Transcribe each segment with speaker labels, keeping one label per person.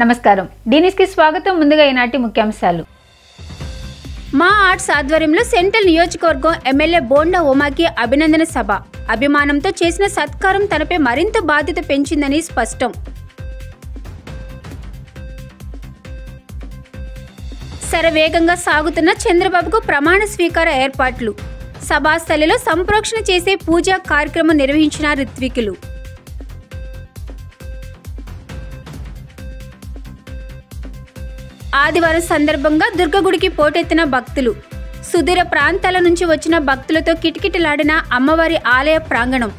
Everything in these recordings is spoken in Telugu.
Speaker 1: నమస్కారం డీనిస్ కి స్వాగతం ముందుగా ఈనాటి ముఖ్యాంశాలు మా ఆర్ట్స్ ఆధ్వర్యంలో సెంట్రల్ నియోజకవర్గం ఎమ్మెల్యే బోండా ఉమాకి అభినందన సభ అభిమానంతో చేసిన సత్కారం తనపై మరింత బాధ్యత పెంచిందని స్పష్టం శరవేగంగా సాగుతున్న చంద్రబాబుకు ప్రమాణ స్వీకార ఏర్పాట్లు సభాస్థలిలో సంప్రోక్షణ చేసే పూజా కార్యక్రమం నిర్వహించిన రిత్వికులు ఆదివారం సందర్భంగా దుర్గగుడికి పోటెత్తిన భక్తులు సుదూర ప్రాంతాల నుంచి వచ్చిన భక్తులతో కిటకిటలాడిన అమ్మవారి ఆలయ ప్రాంగణం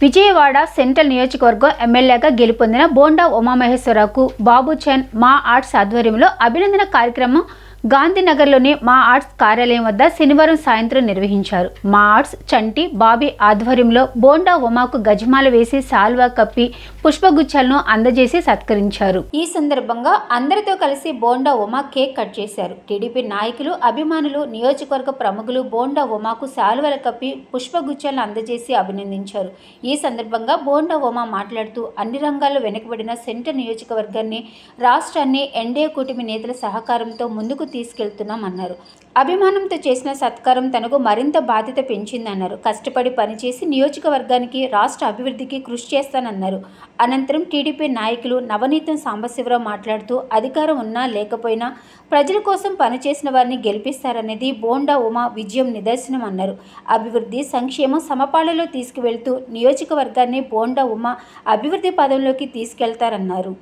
Speaker 1: విజయవాడ సెంట్రల్ నియోజకవర్గం ఎమ్మెల్యేగా గెలుపొందిన బోండా ఉమామహేశ్వరరావుకు బాబుచంద్ మా ఆర్ట్స్ ఆధ్వర్యంలో అభినందన కార్యక్రమం గాంధీనగర్లోని మా ఆర్ట్స్ కార్యాలయం వద్ద శనివారం సాయంత్రం నిర్వహించారు. మా ఆర్ట్స్ చంటి బాబీ ఆధ్వర్యంలో బోండా ఉమాకు గజమాల వేసి సాల్వా కప్పి పుష్పగుచ్చాలను అందజేసి సత్కరించారు. ఈ సందర్భంగా అందరితో కలిసి బోండా ఉమా కేక్ కట్ చేశారు. టీడీపీ నాయకులు అభిమానులు నియోజకవర్గ ప్రముఖులు బోండా ఉమాకు సాల్వల కప్పి పుష్పగుచ్చాలను అందజేసి అభినందించారు. ఈ సందర్భంగా బోండా ఉమా మాట్లాడుతూ అన్ని రంగాల్లో వెనుకబడిన సెంట్రల్ నియోజకవర్గాన్ని రాష్ట్రాన్ని ఎన్డీఏ కూటమి నేతల సహకారంతో ముందుకు తీసుకెళ్తున్నామన్నారు. అభిమానంతో చేసిన సత్కారం తనకు మరింత బాధ్యత పెంచిందన్నారు. కష్టపడి పనిచేసి నియోజకవర్గానికి రాష్ట్ర అభివృద్ధికి కృషి చేస్తానన్నారు. అనంతరం టీడీపీ నాయకులు నవనీతం సాంబశివరావు మాట్లాడుతూ అధికారం ఉన్నా లేకపోయినా ప్రజల కోసం పనిచేసిన వారిని గెలిపిస్తారనేది బోండా ఉమా విజయం నిదర్శనం అన్నారు. అభివృద్ధి సంక్షేమం సమపాళ్లలో తీసుకువెళ్తూ నియోజకవర్గాన్ని బోండా ఉమా అభివృద్ధి పదంలోకి తీసుకెళ్తారన్నారు.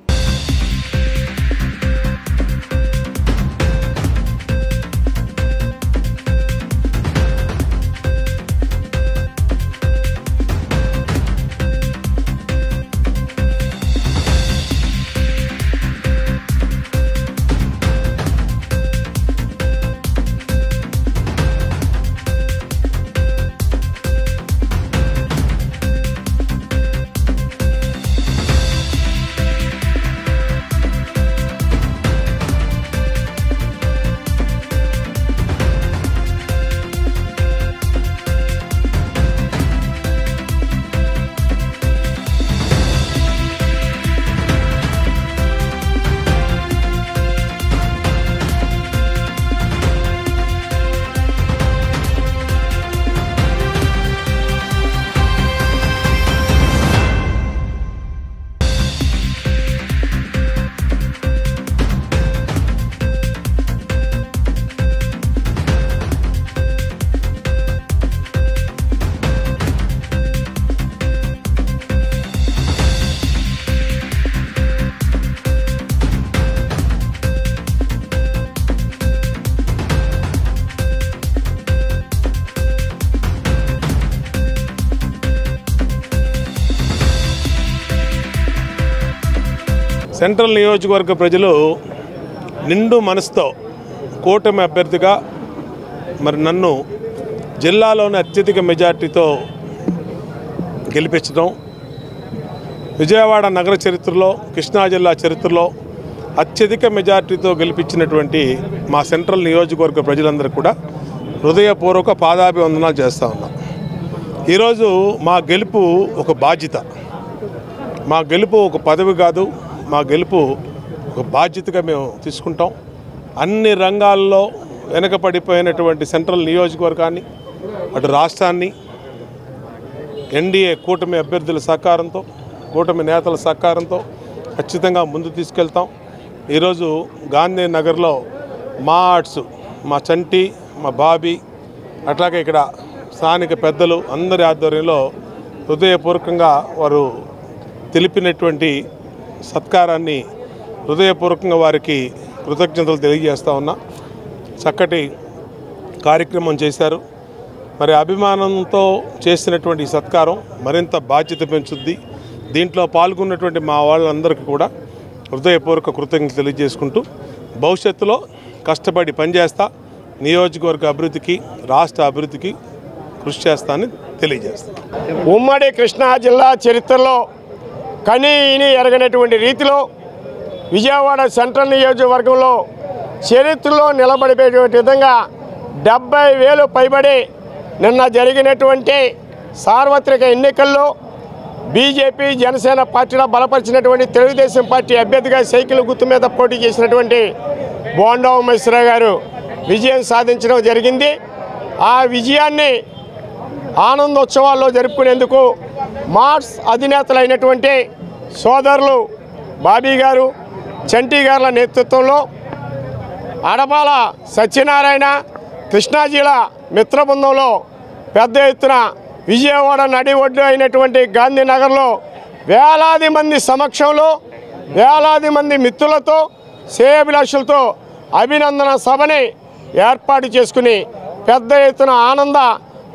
Speaker 2: సెంట్రల్ నియోజకవర్గ ప్రజలు నిండు మనసుతో కూటమి అభ్యర్థిగా మరి నన్ను జిల్లాలోని అత్యధిక మెజార్టీతో గెలిపించడం, విజయవాడ నగర చరిత్రలో కృష్ణా జిల్లా చరిత్రలో అత్యధిక మెజార్టీతో గెలిపించినటువంటి మా సెంట్రల్ నియోజకవర్గ ప్రజలందరూ కూడా హృదయపూర్వక పాదాభివందనాలు చేస్తూ ఉన్నాం. ఈరోజు మా గెలుపు ఒక బాధ్యత, మా గెలుపు ఒక పదవి కాదు, మా గెలుపు ఒక బాధ్యతగా మేము తీసుకుంటాం. అన్ని రంగాల్లో వెనకపడిపోయినటువంటి సెంట్రల్ నియోజకవర్గాన్ని అటు రాష్ట్రాన్ని ఎన్డీఏ కూటమి అభ్యర్థుల సహకారంతో కూటమి నేతల సహకారంతో ఖచ్చితంగా ముందు తీసుకెళ్తాం. ఈరోజు గాంధీనగర్లో మా ఆర్ట్స్ మా చంటి మా బాబీ అట్లాగే ఇక్కడ స్థానిక పెద్దలు అందరి ఆధ్వర్యంలో హృదయపూర్వకంగా వారు తెలిపినటువంటి సత్కారాన్ని హృదయపూర్వకంగా వారికి కృతజ్ఞతలు తెలియజేస్తూ ఉన్నా. చక్కటి కార్యక్రమం చేశారు. మరి అభిమానంతో చేసినటువంటి సత్కారం మరింత బాధ్యత పెంచుద్ది. దీంట్లో పాల్గొన్నటువంటి మా వాళ్ళందరికీ కూడా హృదయపూర్వక కృతజ్ఞతలు తెలియజేసుకుంటూ భవిష్యత్తులో కష్టపడి పనిచేస్తా, నియోజకవర్గ అభివృద్ధికి రాష్ట్ర అభివృద్ధికి కృషి చేస్తానని తెలియజేస్తాను.
Speaker 3: ఉమ్మడి కృష్ణా జిల్లా చరిత్రలో కనీ ఇని ఎరగనటువంటి రీతిలో విజయవాడ సెంట్రల్ నియోజకవర్గంలో చరిత్రలో నిలబడిపోయేటువంటి విధంగా 70,000 పైబడి నిన్న జరిగినటువంటి సార్వత్రిక ఎన్నికల్లో బీజేపీ జనసేన పార్టీలో బలపరిచినటువంటి తెలుగుదేశం పార్టీ అభ్యర్థిగా సైకిల్ గుర్తు మీద పోటీ చేసినటువంటి బోండా ఉమేశ్వరరావు గారు విజయం సాధించడం జరిగింది. ఆ విజయాన్ని ఆనందోత్సవాల్లో జరుపుకునేందుకు మార్స్ అధినేతలైనటువంటి సోదరులు బాబీ గారు, చంటి గారుల నేతృత్వంలో అడపాల సత్యనారాయణ, కృష్ణా జిల్లా మిత్ర బృందంలో పెద్ద ఎత్తున విజయవాడ నడి ఒడ్డు అయినటువంటి గాంధీనగర్లో వేలాది మంది సమక్షంలో వేలాది మంది మిత్రులతో శ్రేయోభిలాషులతో అభినందన సభని ఏర్పాటు చేసుకుని పెద్ద ఎత్తున ఆనంద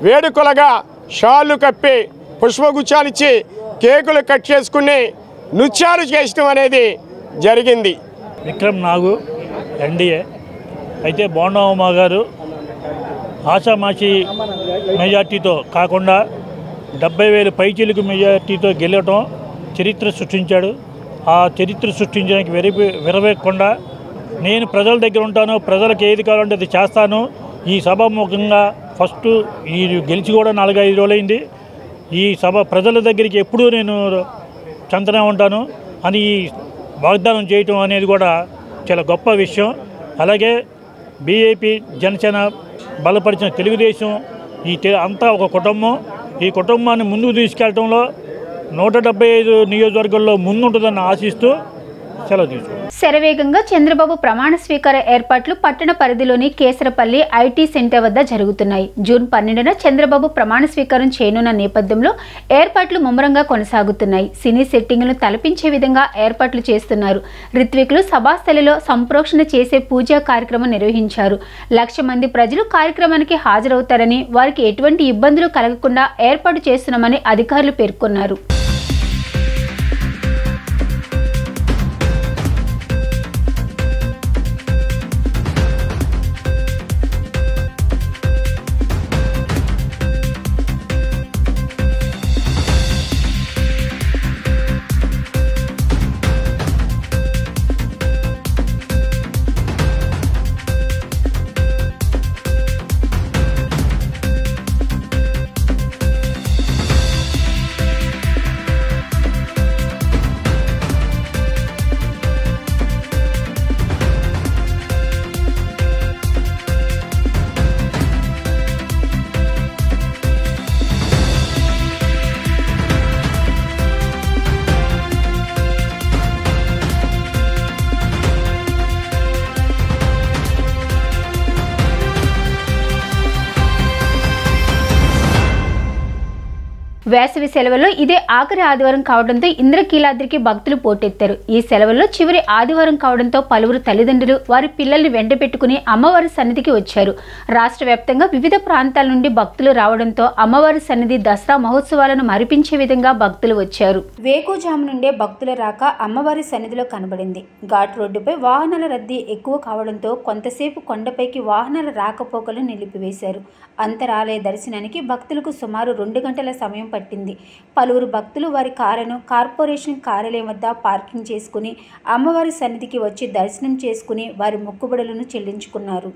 Speaker 3: వేడుకలుగా షాళ్ళు కప్పి పుష్పగుచ్చాలిచ్చి కేకులు కట్ చేసుకుని నృత్యాలు చేయడం అనేది జరిగింది.
Speaker 4: విక్రమ్ నాగు ఎన్డీఏ అయితే బోండా ఉమా గారు ఆషామాషి మెజార్టీతో కాకుండా 70,000 పైచీలకు మెజార్టీతో గెలవటం చరిత్ర సృష్టించాడు. ఆ చరిత్ర సృష్టించడానికి విరవేయకుండా నేను ప్రజల దగ్గర ఉంటాను, ప్రజలకు ఏది కావాలంటే అది చేస్తాను. ఈ సభాముఖంగా ఫస్ట్ ఈ గెలిచి కూడా 4-5 రోజులైంది. ఈ సభ ప్రజల దగ్గరికి ఎప్పుడూ నేను చెంతనే ఉంటాను అని వాగ్దానం చేయటం అనేది కూడా చాలా గొప్ప విషయం. అలాగే బీజేపీ జనసేన బలపరిచిన తెలుగుదేశం అంతా ఒక కుటుంబం. ఈ కుటుంబాన్ని ముందుకు తీసుకెళ్లడంలో 175 నియోజకవర్గాల్లో ముందుంటుందని ఆశిస్తూ సెలవు తీసుకుంటాం.
Speaker 1: శరవేగంగా చంద్రబాబు ప్రమాణ స్వీకార ఏర్పాట్లు పట్టణ పరిధిలోని కేసరపల్లి ఐటీ సెంటర్ వద్ద జరుగుతున్నాయి. జూన్ 12న చంద్రబాబు ప్రమాణ స్వీకారం చేయనున్న నేపథ్యంలో ఏర్పాట్లు ముమ్మరంగా కొనసాగుతున్నాయి. సినీ సెట్టింగ్లను తలపించే విధంగా ఏర్పాట్లు చేస్తున్నారు. రిత్వికులు సభాస్థలిలో సంప్రోక్షణ చేసే పూజా కార్యక్రమం నిర్వహించారు. 1,00,000 మంది ప్రజలు కార్యక్రమానికి హాజరవుతారని, వారికి ఎటువంటి ఇబ్బందులు కలగకుండా ఏర్పాటు చేస్తున్నామని అధికారులు పేర్కొన్నారు. వేసవి సెలవుల్లో ఇదే ఆఖరి ఆదివారం కావడంతో ఇంద్రకీలాద్రికి భక్తులు పోటెత్తారు. ఈ సెలవుల్లో చివరి ఆదివారం కావడంతో పలువురు తల్లిదండ్రులు వారి పిల్లల్ని వెంట పెట్టుకుని అమ్మవారి సన్నిధికి వచ్చారు. రాష్ట్ర వ్యాప్తంగా వివిధ ప్రాంతాల నుండి భక్తులు రావడంతో అమ్మవారి సన్నిధి దసరా మహోత్సవాలను మరిపించే విధంగా భక్తులు వచ్చారు. వేకుజాము నుండే భక్తుల రాక అమ్మవారి సన్నిధిలో కనబడింది. ఘాట్ రోడ్డుపై వాహనాల రద్దీ ఎక్కువ కావడంతో కొంతసేపు కొండపైకి వాహనాల రాకపోకలు నిలిపివేశారు. అంతరాలయ దర్శనానికి భక్తులకు సుమారు 2 గంటల సమయం పట్టింది. పలువురు భక్తులు వారి కారును కార్పొరేషన్ కార్యాలయం వద్ద పార్కింగ్ చేసుకుని అమ్మవారి సన్నిధికి వచ్చి దర్శనం చేసుకుని వారి మొక్కుబడులను చెల్లించుకున్నారు.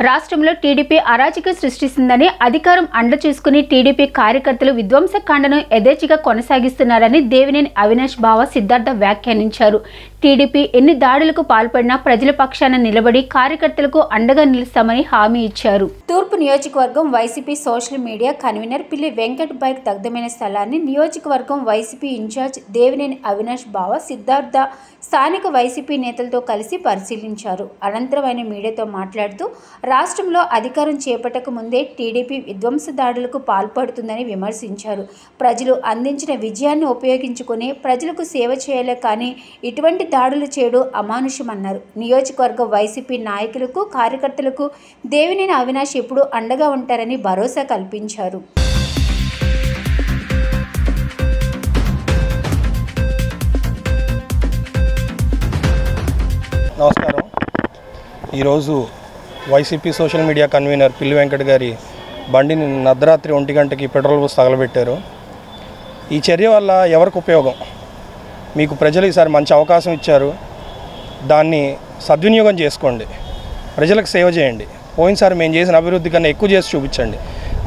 Speaker 1: రాష్ట్రంలో టీడీపీ అరాచకం సృష్టిస్తుందని అధికారం అండ చూసుకుని టీడీపీ కార్యకర్తలు విధ్వంసకాండను యథేచ్ఛగా కొనసాగిస్తున్నారని దేవినేని అవినాష్ బావ సిద్ధార్థ వ్యాఖ్యానించారు. టీడీపీ ఎన్ని దాడులకు పాల్పడినా ప్రజల పక్షాన నిలబడి కార్యకర్తలకు అండగా నిలుస్తామని హామీ ఇచ్చారు. తూర్పు నియోజకవర్గం వైసీపీ సోషల్ మీడియా కన్వీనర్ పిల్లి వెంకట్ బైక్ దగ్ధమైన స్థలాన్ని నియోజకవర్గం వైసీపీ ఇన్ఛార్జ్ దేవినేని అవినాష్ బావ సిద్ధార్థ స్థానిక వైసీపీ నేతలతో కలిసి పరిశీలించారు. అనంతరం ఆయన మీడియాతో మాట్లాడుతూ రాష్ట్రంలో అధికారం చేపట్టక ముందే టీడీపీ విధ్వంస దాడులకు పాల్పడుతుందని విమర్శించారు. ప్రజలు అందించిన విజయాన్ని ఉపయోగించుకుని ప్రజలకు సేవ చేయాలే కానీ ఇటువంటి దాడులు చేయడం అమానుషమన్నారు. నియోజకవర్గ వైసీపీ నాయకులకు కార్యకర్తలకు దేవినేని అవినాష్ ఎప్పుడూ అండగా ఉంటారని భరోసా కల్పించారు.
Speaker 5: నమస్కారం. ఈరోజు వైసీపీ సోషల్ మీడియా కన్వీనర్ పిల్లి వెంకట్ గారి బండిని అర్ధరాత్రి 1 గంటకి పెట్రోల్ పోసి తగలబెట్టారు. ఈ చర్య వల్ల ఎవరికి ఉపయోగం? మీకు ప్రజలు ఈసారి మంచి అవకాశం ఇచ్చారు, దాన్ని సద్వినియోగం చేసుకోండి, ప్రజలకు సేవ చేయండి. పోయినసారి మేము చేసిన అభివృద్ధి కన్నా ఎక్కువ చేసి చూపించండి.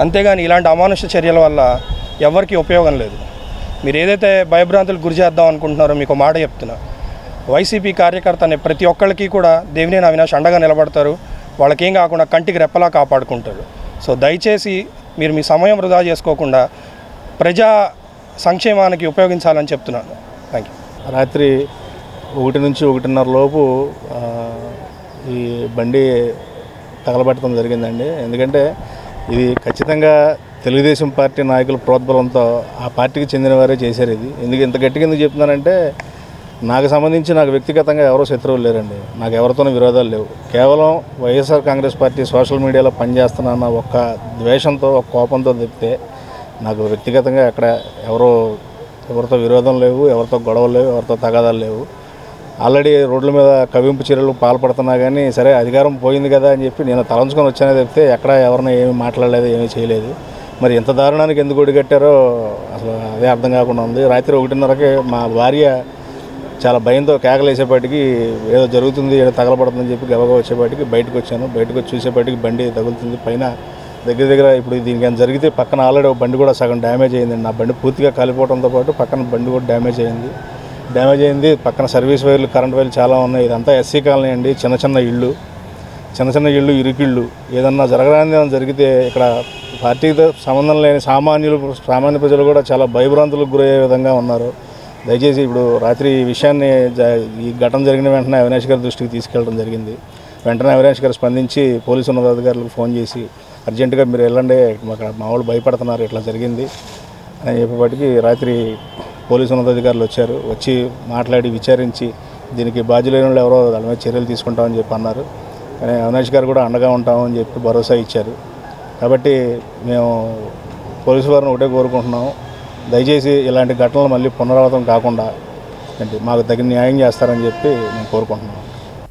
Speaker 5: అంతేగాని ఇలాంటి అమానుష చర్యల వల్ల ఎవరికి ఉపయోగం లేదు. మీరు ఏదైతే భయభ్రాంతులకు గురి చేద్దాం అనుకుంటున్నారో మీకు మాట చెప్తున్నా, వైసీపీ కార్యకర్త అనే ప్రతి ఒక్కరికి కూడా దేవినేని అవినాష్ అండగా నిలబడతారు. వాళ్ళకేం కాకుండా కంటికి రెప్పలా కాపాడుకుంటారు. సో దయచేసి మీరు మీ సమయం వృధా చేసుకోకుండా ప్రజా సంక్షేమానికి ఉపయోగించాలని చెప్తున్నాను. Thank you.
Speaker 6: రాత్రి 1 నుంచి 1:30 లోపు ఈ బండి తగలబెట్టడం జరిగిందండి. ఎందుకంటే ఇది ఖచ్చితంగా తెలుగుదేశం పార్టీ నాయకుల ప్రోద్బలంతో ఆ పార్టీకి చెందిన వారే చేశారు. ఇది ఎందుకు ఇంత గట్టిగా ఎందుకు చెప్తున్నానంటే, నాకు సంబంధించి నాకు వ్యక్తిగతంగా ఎవరో శత్రువులు లేరండి, నాకు ఎవరితోనూ విరోధాలు లేవు. కేవలం వైఎస్ఆర్ కాంగ్రెస్ పార్టీ సోషల్ మీడియాలో పనిచేస్తున్న ఒక్క ద్వేషంతో, ఒక కోపంతో తప్పితే నాకు వ్యక్తిగతంగా ఎక్కడ ఎవరితో విరోధం లేవు, ఎవరితో గొడవలు లేవు, ఎవరితో తగాదాలు లేవు. ఆల్రెడీ రోడ్ల మీద కవింపు చర్యలు పాల్పడుతున్నా కానీ సరే అధికారం పోయింది కదా అని చెప్పి నేను తలంచుకొని వచ్చానే తప్పితే ఎక్కడ ఎవరిని ఏమీ మాట్లాడలేదు, ఏమీ చేయలేదు. మరి ఇంత దారుణానికి ఎందుకు ఒడిగట్టారో అసలు అదే అర్థం కాకుండా ఉంది. రాత్రి 1:30కి మా భార్య చాలా భయంతో కేకలేసేపాటికి ఏదో జరుగుతుంది, ఏదో తగలబడుతుందని చెప్పి గబగబా వచ్చేపాటికి బయటకు వచ్చాను. బయటకు వచ్చి చూసేపాటికి బండి తగులుతుంది. పైన దగ్గర ఇప్పుడు దీనికి ఏమైనా జరిగితే పక్కన ఆల్రెడీ ఒక బండి కూడా సగం డ్యామేజ్ అయిందండి. నా బండి పూర్తిగా కాలిపోవడంతో పాటు పక్కన బండి కూడా డ్యామేజ్ అయింది. పక్కన సర్వీస్ వైర్లు, కరెంట్ వైర్లు చాలా ఉన్నాయి. ఇదంతా ఎస్సీ కాలనీ అండి. చిన్న చిన్న ఇళ్ళు, ఇరుకిళ్ళు. ఏదన్నా జరగడానికి జరిగితే ఇక్కడ పార్టీతో సంబంధం లేని సామాన్య ప్రజలు కూడా చాలా భయభ్రాంతులకు గురయ్యే విధంగా ఉన్నారు. దయచేసి ఇప్పుడు రాత్రి ఈ విషయాన్ని ఈ ఘటన జరిగిన వెంటనే అవినాష్ గారి దృష్టికి తీసుకెళ్ళడం జరిగింది. వెంటనే అవినాష్ గారు స్పందించి పోలీసు ఉన్నతాధికారులకు ఫోన్ చేసి అర్జెంటుగా మీరు వెళ్ళండి, మా వాళ్ళు భయపడుతున్నారు, ఇట్లా జరిగింది అని చెప్పేపాటికి రాత్రి పోలీసు ఉన్నతాధికారులు వచ్చారు. వచ్చి మాట్లాడి విచారించి దీనికి బాధ్యులైన వాళ్ళు ఎవరో దాని మీద చర్యలు తీసుకుంటామని చెప్పి అన్నారు. కానీ అవినాష్ గారు కూడా అండగా ఉంటామని చెప్పి భరోసా ఇచ్చారు. కాబట్టి మేము పోలీసు వారిని ఒకటే కోరుకుంటున్నాము, దయచేసి ఇలాంటి ఘటనలు మళ్ళీ పునరావృతం కాకుండా మాకు తగిన న్యాయం చేస్తారని చెప్పి నేను కోరుకుంటున్నాను.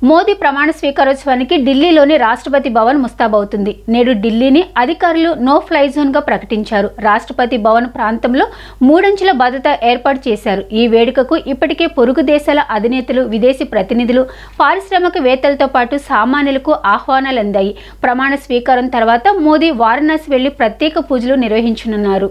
Speaker 1: మోదీ ప్రమాణ స్వీకారోత్సవానికి ఢిల్లీలోని రాష్ట్రపతి భవన్ ముస్తాబవుతుంది. నేడు ఢిల్లీని అధికారులు నో ఫ్లై జోన్గా ప్రకటించారు. రాష్ట్రపతి భవన్ ప్రాంతంలో 3 అంచెల భద్రత ఏర్పాటు చేశారు. ఈ వేడుకకు ఇప్పటికే పొరుగు దేశాల అధినేతలు, విదేశీ ప్రతినిధులు, పారిశ్రామికవేత్తలతో పాటు సామాన్యులకు ఆహ్వానాలు అందాయి. ప్రమాణ స్వీకారం తర్వాత మోదీ వారణాసి వెళ్లి ప్రత్యేక పూజలు నిర్వహించనున్నారు.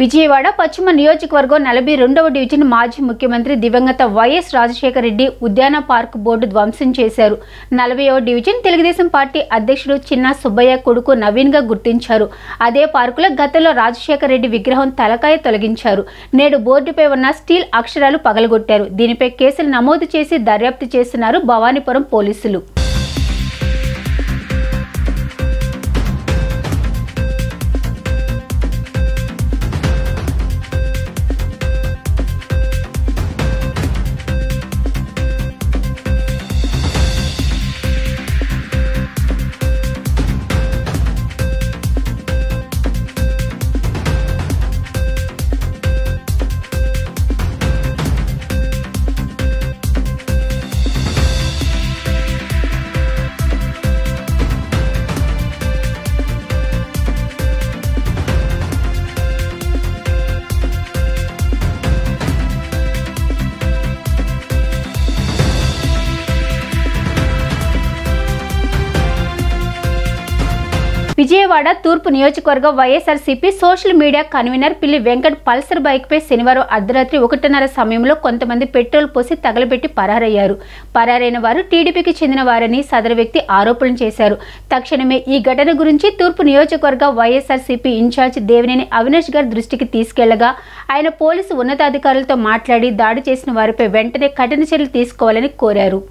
Speaker 1: విజయవాడ పశ్చిమ నియోజకవర్గం 42వ డివిజన్ మాజీ ముఖ్యమంత్రి దివంగత వైఎస్ రాజశేఖర రెడ్డి ఉద్యాన పార్క్ బోర్డు ధ్వంసం చేశారు. 40వ డివిజన్ తెలుగుదేశం పార్టీ అధ్యక్షుడు చిన్న సుబ్బయ్య కొడుకు నవీన్గా గుర్తించారు. అదే పార్కులో గతంలో రాజశేఖర రెడ్డి విగ్రహం తలకాయ తొలగించారు. నేడు బోర్డుపై ఉన్న స్టీల్ అక్షరాలు పగలగొట్టారు. దీనిపై కేసులు నమోదు చేసి దర్యాప్తు చేస్తున్నారు భవానీపురం పోలీసులు. విజయవాడ తూర్పు నియోజకవర్గ వైఎస్ఆర్సీపీ సోషల్ మీడియా కన్వీనర్ పిల్లి వెంకట్ పల్సర్ బైక్పై శనివారం అర్ధరాత్రి 1:30 సమయంలో కొంతమంది పెట్రోల్ పోసి తగలబెట్టి పరారయ్యారు. పరారైన వారు టీడీపీకి చెందిన వారని సదరు వ్యక్తి ఆరోపణలు చేశారు. తక్షణమే ఈ ఘటన గురించి తూర్పు నియోజకవర్గ వైఎస్ఆర్సీపీ ఇన్ఛార్జ్ దేవినేని అవినాష్ గారి దృష్టికి తీసుకెళ్లగా ఆయన పోలీసు ఉన్నతాధికారులతో మాట్లాడి దాడి చేసిన వారిపై వెంటనే కఠిన చర్యలు తీసుకోవాలని కోరారు.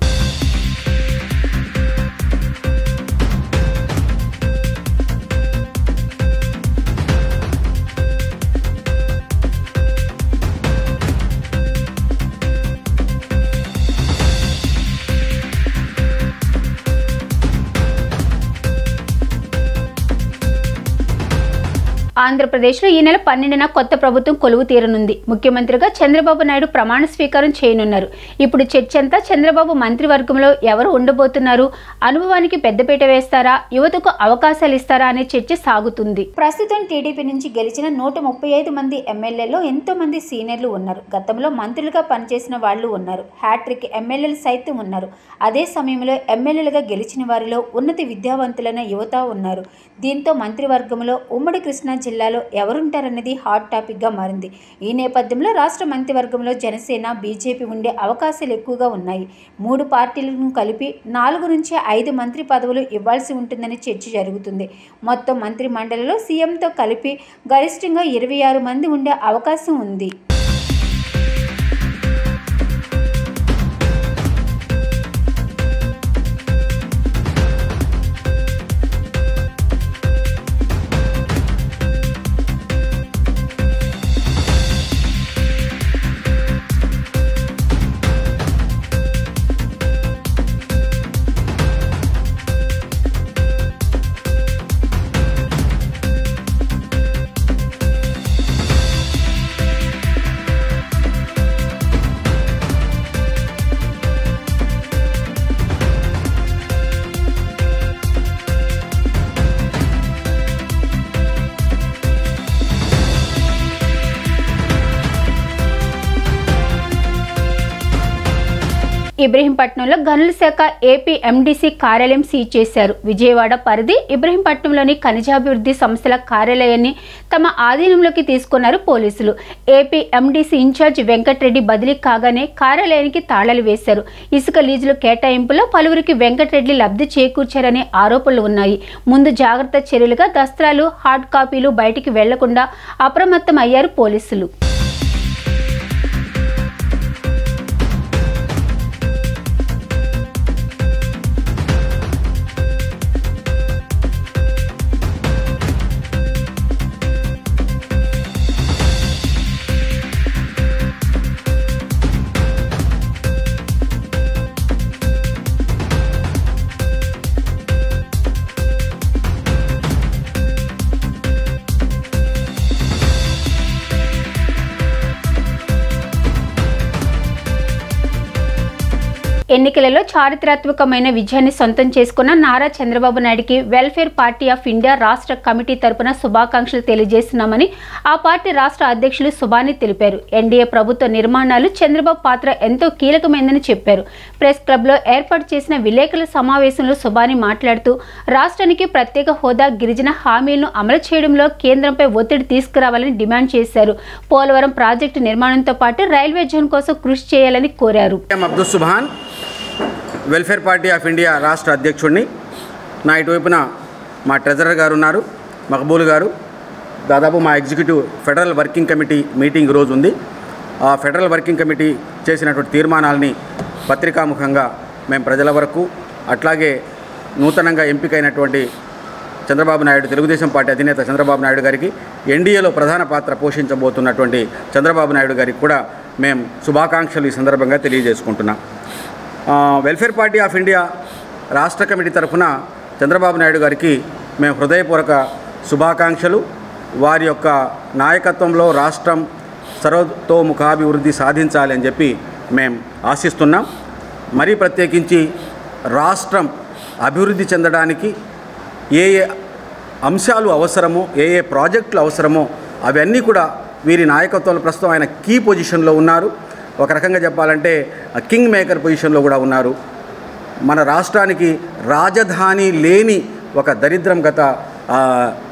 Speaker 1: ఆంధ్రప్రదేశ్లో ఈ నెల 12న కొత్త ప్రభుత్వం కొలువు తీరనుంది. ముఖ్యమంత్రిగా చంద్రబాబు నాయుడు ప్రమాణ స్వీకారం చేయనున్నారు. ఇప్పుడు చర్చ అంతా చంద్రబాబు మంత్రివర్గంలో ఎవరు ఉండబోతున్నారు, అనుభవానికి పెద్దపీట వేస్తారా, యువతకు అవకాశాలు ఇస్తారా అనే చర్చ సాగుతుంది. ప్రస్తుతం టీడీపీ నుంచి గెలిచిన 135 మంది ఎమ్మెల్యేల్లో ఎంతో మంది సీనియర్లు ఉన్నారు. గతంలో మంత్రులుగా పనిచేసిన వాళ్ళు ఉన్నారు. హ్యాట్రిక్ ఎమ్మెల్యేలు సైతం ఉన్నారు. అదే సమయంలో ఎమ్మెల్యేలుగా గెలిచిన వారిలో ఉన్నత విద్యావంతులైన యువత ఉన్నారు. దీంతో మంత్రివర్గంలో ఉమ్మడి కృష్ణా జిల్లాలో ఎవరుంటారన్నది హాట్ టాపిక్గా మారింది. ఈ నేపథ్యంలో రాష్ట్ర మంత్రివర్గంలో జనసేన, బీజేపీ ఉండే అవకాశాలు ఎక్కువగా ఉన్నాయి. 3 పార్టీలను కలిపి 4 నుంచి 5 మంత్రి పదవులు ఇవ్వాల్సి ఉంటుందని చర్చ జరుగుతుంది. మొత్తం మంత్రి మండలిలో సీఎంతో కలిపి గరిష్టంగా 26 మంది ఉండే అవకాశం ఉంది. ఇబ్రహీంపట్నంలో గనుల శాఖ ఏపీ ఎండీసీ కార్యాలయం సీజ్ చేశారు. విజయవాడ పరిధి ఇబ్రహీంపట్నంలోని ఖనిజాభివృద్ధి సంస్థల కార్యాలయాన్ని తమ ఆధీనంలోకి తీసుకున్నారు పోలీసులు. ఏపీ ఎండీసీ ఇన్ఛార్జ్ వెంకటరెడ్డి బదిలీ కాగానే కార్యాలయానికి తాళాలు వేశారు. ఇసుక లీజుల కేటాయింపులో పలువురికి వెంకటరెడ్డి లబ్ధి చేకూర్చారనే ఆరోపణలు ఉన్నాయి. ముందు జాగ్రత్త చర్యలుగా దస్త్రాలు, హార్డ్ కాపీలు బయటికి వెళ్లకుండా అప్రమత్తం అయ్యారు పోలీసులు. ఎన్నికలలో చారిత్రాత్మకమైన విజయాన్ని సొంతం చేసుకున్న నారా చంద్రబాబు నాయుడుకి వెల్ఫేర్ పార్టీ ఆఫ్ ఇండియా రాష్ట్ర కమిటీ తరపున శుభాకాంక్షలు తెలియజేస్తున్నామని ఆ పార్టీ రాష్ట్ర అధ్యక్షులు సుబాని తెలిపారు. ఎన్డీఏ ప్రభుత్వ నిర్మాణాలు చంద్రబాబు పాత్ర ఎంతో కీలకమైందని చెప్పారు. ప్రెస్ క్లబ్లో ఏర్పాటు చేసిన విలేకరుల సమావేశంలో సుబాని మాట్లాడుతూ రాష్ట్రానికి ప్రత్యేక హోదా, గిరిజన హామీలను అమలు చేయడంలో కేంద్రంపై ఒత్తిడి తీసుకురావాలని డిమాండ్ చేశారు. పోలవరం ప్రాజెక్టు నిర్మాణంతో పాటు రైల్వే జోన్ కోసం కృషి చేయాలని కోరారు.
Speaker 7: వెల్ఫేర్ పార్టీ ఆఫ్ ఇండియా రాష్ట్ర అధ్యక్షుడిని. నా ఇటువైపున మా ట్రెజరర్ గారు ఉన్నారు, మక్బూల్ గారు. దాదాపు మా executive federal working committee meeting రోజు ఉంది. ఆ ఫెడరల్ వర్కింగ్ కమిటీ చేసినటువంటి తీర్మానాలని పత్రికాముఖంగా మేము ప్రజల వరకు, అట్లాగే నూతనంగా ఎంపికైనటువంటి చంద్రబాబు నాయుడు, తెలుగుదేశం పార్టీ అధినేత చంద్రబాబు నాయుడు గారికి, ఎన్డీఏలో ప్రధాన పాత్ర పోషించబోతున్నటువంటి చంద్రబాబు నాయుడు గారికి కూడా మేము శుభాకాంక్షలు ఈ సందర్భంగా తెలియజేసుకుంటున్నాం. వెల్ఫేర్ పార్టీ ఆఫ్ ఇండియా రాష్ట్ర కమిటీ తరఫున చంద్రబాబు నాయుడు గారికి మేము హృదయపూర్వక శుభాకాంక్షలు. వారి యొక్క నాయకత్వంలో రాష్ట్రం సర్వతోముఖాభివృద్ధి సాధించాలి అని చెప్పి మేము ఆశిస్తున్నాం. మరీ ప్రత్యేకించి రాష్ట్రం అభివృద్ధి చెందడానికి ఏ ఏ అంశాలు అవసరమో, ఏ ఏ ప్రాజెక్టులు అవసరమో అవన్నీ కూడా వీరి నాయకత్వంలో ప్రస్తుతం ఆయన కీ పొజిషన్లో ఉన్నారు. ఒక రకంగా చెప్పాలంటే కింగ్ మేకర్ పొజిషన్లో కూడా ఉన్నారు. మన రాష్ట్రానికి రాజధాని లేని ఒక దరిద్రం గత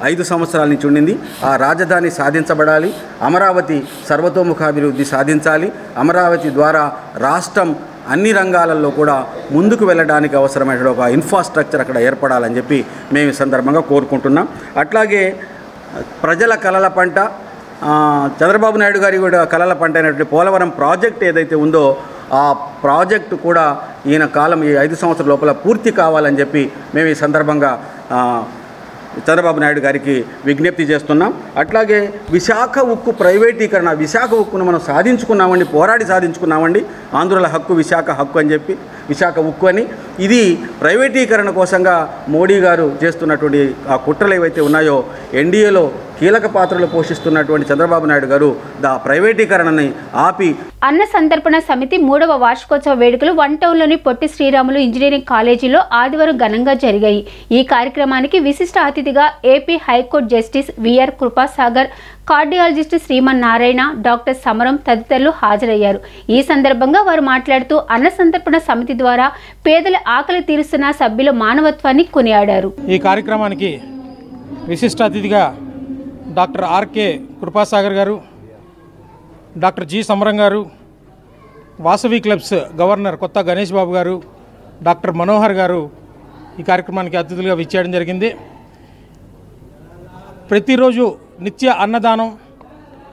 Speaker 7: 5 సంవత్సరాల నుంచి ఉండింది. ఆ రాజధాని సాధించబడాలి, అమరావతి సర్వతోముఖాభివృద్ధి సాధించాలి, అమరావతి ద్వారా రాష్ట్రం అన్ని రంగాలలో కూడా ముందుకు వెళ్ళడానికి అవసరమైన ఒక ఇన్ఫ్రాస్ట్రక్చర్ అక్కడ ఏర్పడాలని చెప్పి మేము ఈ సందర్భంగా కోరుకుంటున్నాం. అట్లాగే ప్రజల కలల పంట చంద్రబాబు నాయుడు గారి కూడా కలల పంట అయినటువంటి పోలవరం ప్రాజెక్ట్ ఏదైతే ఉందో ఆ ప్రాజెక్టు కూడా ఈయన కాలం ఈ 5 సంవత్సరాల లోపల పూర్తి కావాలని చెప్పి మేము ఈ సందర్భంగా చంద్రబాబు నాయుడు గారికి విజ్ఞప్తి చేస్తున్నాం. అట్లాగే విశాఖ ఉక్కు ప్రైవేటీకరణ, విశాఖ ఉక్కును మనం సాధించుకున్నామండి, పోరాడి సాధించుకున్నామండి. ఆంధ్రుల హక్కు విశాఖ హక్కు అని చెప్పి విశాఖ ఉక్కు అని. ఇది ప్రైవేటీకరణ కోసంగా మోడీ గారు చేస్తున్నటువంటి ఆ కుట్రలు ఏవైతే ఉన్నాయో ఎన్డీఏలో కీలక పాత్రలు పోషిస్తున్నటువంటి చంద్రబాబు నాయుడు గారు ప్రైవేటీకరణని ఆపి.
Speaker 1: అన్న సంతర్పణ సమితి 3వ వార్షికోత్సవ వేడుకలు వన్ టౌన్లోని పొట్టి శ్రీరాములు ఇంజనీరింగ్ కాలేజీలో ఆదివారం ఘనంగా జరిగాయి. ఈ కార్యక్రమానికి విశిష్ట అతిథిగా AP high court justice VR Krupasagar, cardiologist Srimannarayana, doctor Samaram తదితరులు హాజరయ్యారు. ఈ సందర్భంగా వారు మాట్లాడుతూ అన్న సంతర్పణ సమితి ద్వారా పేదల ఆకలి తీరుస్తున్న సభ్యుల మానవత్వాన్ని కొనియాడారు.
Speaker 8: ఈ కార్యక్రమానికి విశిష్ట అతిథిగా డాక్టర్ ఆర్కే కృపాసాగర్ గారు, డాక్టర్ జి సమరం గారు, వాసవి క్లబ్స్ గవర్నర్ కొత్త గణేష్ బాబు గారు, డాక్టర్ మనోహర్ గారు ఈ కార్యక్రమానికి అతిథులుగా విచ్చేయడం జరిగింది. ప్రతిరోజు నిత్య అన్నదానం,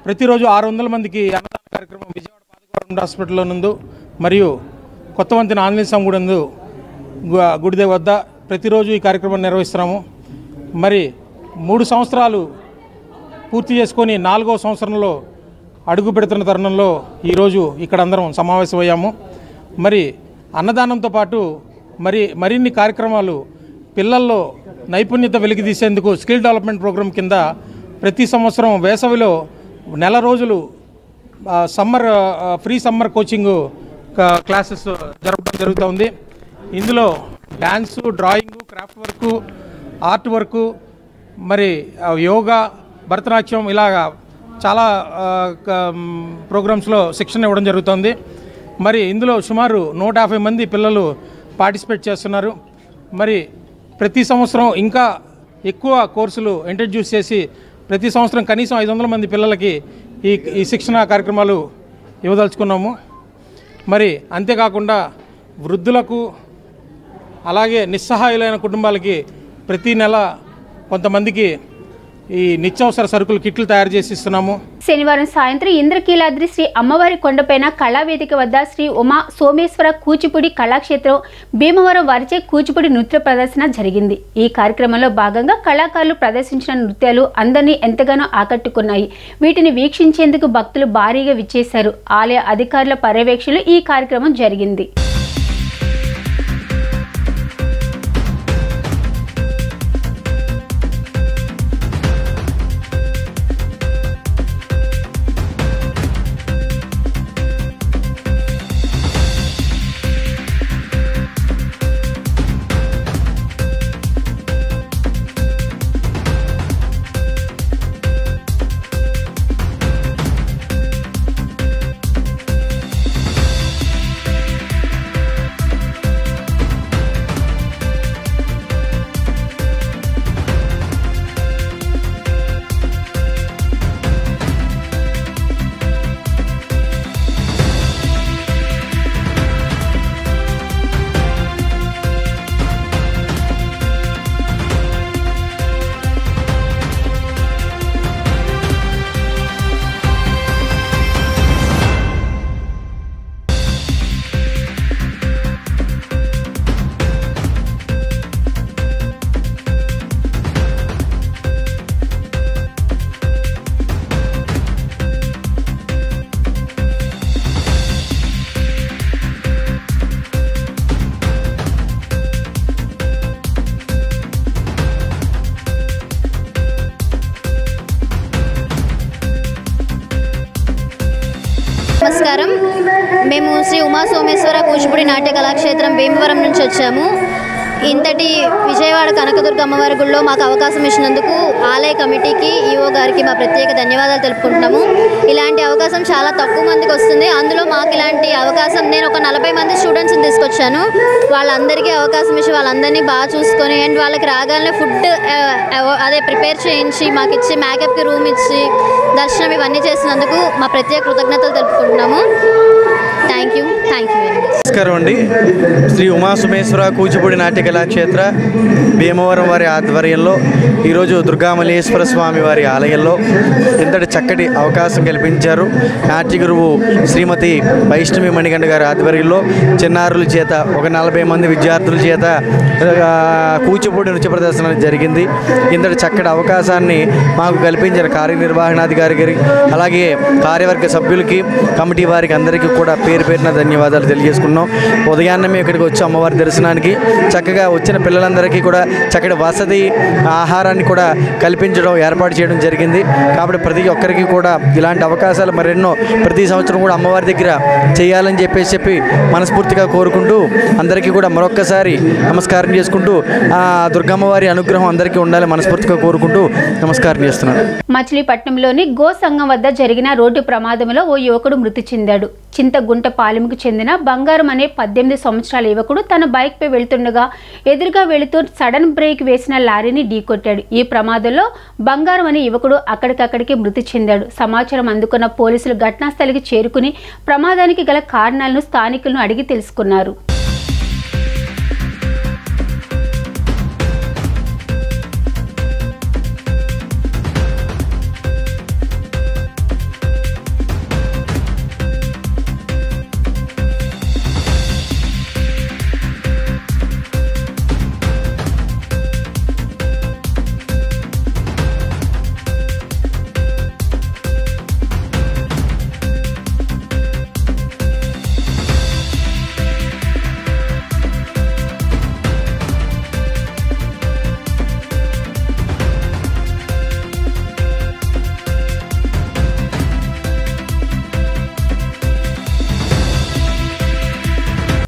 Speaker 8: ప్రతిరోజు 600 మందికి అన్నదాన కార్యక్రమం విజయవాడ పాదగౌరవం హాస్పిటల్లో నందు మరియు కొత్తవంతిన ఆంజనేయ స్వామి గుడి వద్ద ప్రతిరోజు ఈ కార్యక్రమం నిర్వహిస్తున్నాము. మరి 3 సంవత్సరాలు పూర్తి చేసుకొని 4వ సంవత్సరంలో అడుగు పెడుతున్న తరుణంలో ఈరోజు ఇక్కడ అందరం సమావేశమయ్యాము. మరి అన్నదానంతో పాటు మరిన్ని కార్యక్రమాలు పిల్లల్లో నైపుణ్యత వెలికితీసేందుకు స్కిల్ డెవలప్మెంట్ ప్రోగ్రాం కింద ప్రతి సంవత్సరం వేసవిలో 1 నెల రోజులు ఫ్రీ సమ్మర్ కోచింగ్ క్లాసెస్ జరపడం జరుగుతుంది. ఇందులో dance, drawing, craft work, art work, మరి యోగా, భరతనాట్యం ఇలాగా చాలా ప్రోగ్రామ్స్లో శిక్షణ ఇవ్వడం జరుగుతుంది. మరి ఇందులో సుమారు 150 మంది పిల్లలు పార్టిసిపేట్ చేస్తున్నారు. మరి ప్రతి సంవత్సరం ఇంకా ఎక్కువ కోర్సులు ఇంట్రడ్యూస్ చేసి ప్రతి సంవత్సరం కనీసం 500 మంది పిల్లలకి ఈ శిక్షణ కార్యక్రమాలు ఇవ్వదలుచుకున్నాము. మరి అంతేకాకుండా వృద్ధులకు అలాగే నిస్సహాయులైన కుటుంబాలకి ప్రతి నెల కొంతమందికి ఈ నిత్యావసర సరుకులు కిట్లు తయారు చేసి ఇస్తున్నాము.
Speaker 1: శనివారం సాయంత్రం ఇంద్రకీలాద్రి శ్రీ అమ్మవారి కొండపైన కళావేదిక వద్ద శ్రీ ఉమా సోమేశ్వర కూచిపూడి కళాక్షేత్రం భీమవరం వారిచే కూచిపూడి నృత్య ప్రదర్శన జరిగింది. ఈ కార్యక్రమంలో భాగంగా కళాకారులు ప్రదర్శించిన నృత్యాలు అందరినీ ఎంతగానో ఆకట్టుకున్నాయి. వీటిని వీక్షించేందుకు భక్తులు భారీగా విచ్చేశారు. ఆలయ అధికారుల పర్యవేక్షణలో ఈ కార్యక్రమం జరిగింది.
Speaker 9: నమస్కారం. మేము శ్రీ ఉమా సోమేశ్వర కూచిపూడి నాట్య కళాక్షేత్రం భీమవరం నుంచి వచ్చాము. ఇంతటి విజయవాడ కనకదుర్గ అమ్మవారి గుడిలో మాకు అవకాశం ఇచ్చినందుకు ఆలయ కమిటీకి ఈఓ గారికి మా ప్రత్యేక ధన్యవాదాలు తెలుపుకుంటున్నాము. ఇలాంటి అవకాశం చాలా తక్కువ మందికి వస్తుంది. అందులో మాకు ఇలాంటి అవకాశం, నేను ఒక 40 మంది స్టూడెంట్స్ని తీసుకొచ్చాను. వాళ్ళందరికీ అవకాశం ఇచ్చి వాళ్ళందరినీ బాగా చూసుకొని అండ్ వాళ్ళకి రాగానే ఫుడ్ అదే ప్రిపేర్ చేయించి మాకు ఇచ్చి మేకప్కి రూమ్ ఇచ్చి దర్శనం ఇవన్నీ చేసినందుకు మా ప్రత్యేక కృతజ్ఞతలు తెలుపుకుంటున్నాము. Thank you very much.
Speaker 10: నమస్కారం అండి. శ్రీ ఉమాసుమేశ్వర కూచిపూడి నాట్య కళాక్షేత్ర భీమవరం వారి ఆధ్వర్యంలో ఈరోజు దుర్గామల్లేశ్వర స్వామి వారి ఆలయంలో ఇంతటి చక్కటి అవకాశం కల్పించారు. నాట్య గురువు శ్రీమతి వైష్ణవి మణికంఠ గారి ఆధ్వర్యంలో చిన్నారుల చేత ఒక 40 మంది విద్యార్థుల చేత కూచిపూడి నృత్య ప్రదర్శన జరిగింది. ఇంతటి చక్కటి అవకాశాన్ని మాకు కల్పించిన కార్యనిర్వహణాధికారి గారికి, అలాగే కార్యవర్గ సభ్యులకి, కమిటీ వారికి అందరికీ కూడా పేరు పేరున ధన్యవాదాలు తెలియజేసుకున్నాం. ఉదయాన్నే మేము ఇక్కడికి వచ్చి అమ్మవారి దర్శనానికి చక్కగా వచ్చిన పిల్లలందరికీ కూడా చక్కటి వసతి ఆహారాన్ని కూడా కల్పించడం ఏర్పాటు చేయడం జరిగింది. కాబట్టి ప్రతి ఒక్కరికి కూడా ఇలాంటి అవకాశాలు మరెన్నో ప్రతి సంవత్సరం కూడా అమ్మవారి దగ్గర చేయాలని చెప్పి మనస్ఫూర్తిగా కోరుకుంటూ అందరికీ కూడా మరొక్కసారి నమస్కారం చేసుకుంటూ ఆ దుర్గమ్మవారి అనుగ్రహం అందరికీ ఉండాలని మనస్ఫూర్తిగా కోరుకుంటూ నమస్కారం చేస్తున్నాను.
Speaker 1: మచిలీపట్నంలోని గో సంఘం వద్ద జరిగిన రోడ్డు ప్రమాదంలో ఓ యువకుడు మృతి చెందాడు. చింతగుంటపాలెంకు చెందిన బంగారం అనే 18 సంవత్సరాల యువకుడు తన బైక్పై వెళ్తుండగా ఎదురుగా వెళుతూ సడన్ బ్రేక్ వేసిన లారీని ఢీకొట్టాడు. ఈ ప్రమాదంలో బంగారం అనే యువకుడు అక్కడికక్కడికి మృతి చెందాడు. సమాచారం అందుకున్న పోలీసులు ఘటనాస్థలికి చేరుకుని ప్రమాదానికి గల కారణాలను స్థానికులను అడిగి తెలుసుకున్నారు.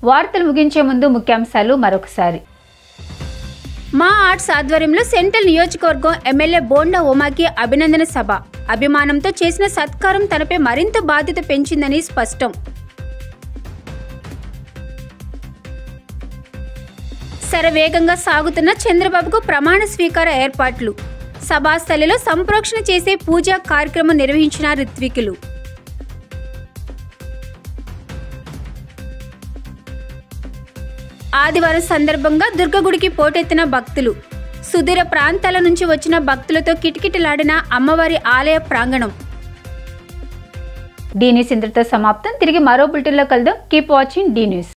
Speaker 1: వార్తలు ముగించే ముందు ముఖ్యాంశాలు మరొకసారి. మా ఆర్ట్స్ ఆధ్వర్యంలో సెంట్రల్ నియోజకవర్గం ఎమ్మెల్యే బోండా ఉమాకి అభినందన సభ. అభిమానంతో చేసిన సత్కారం తనపై మరింత బాధ్యత పెంచిందని స్పష్టం. శరవేగంగా సాగుతున్న చంద్రబాబుకు ప్రమాణ స్వీకార ఏర్పాట్లు. సభాస్థలిలో సంప్రోక్షణ చేసే పూజా కార్యక్రమం నిర్వహించిన రిత్వికులు. ఆదివారం సందర్భంగా దుర్గగుడికి పోటెత్తిన భక్తులు. సుదూర ప్రాంతాల నుంచి వచ్చిన భక్తులతో కిటకిటలాడిన అమ్మవారి ఆలయ ప్రాంగణం. డీ న్యూస్ ఇంతటితో సమాప్తం. తిరిగి మరో బులెటిన్లో కలుద్దాం. Keep watching D news.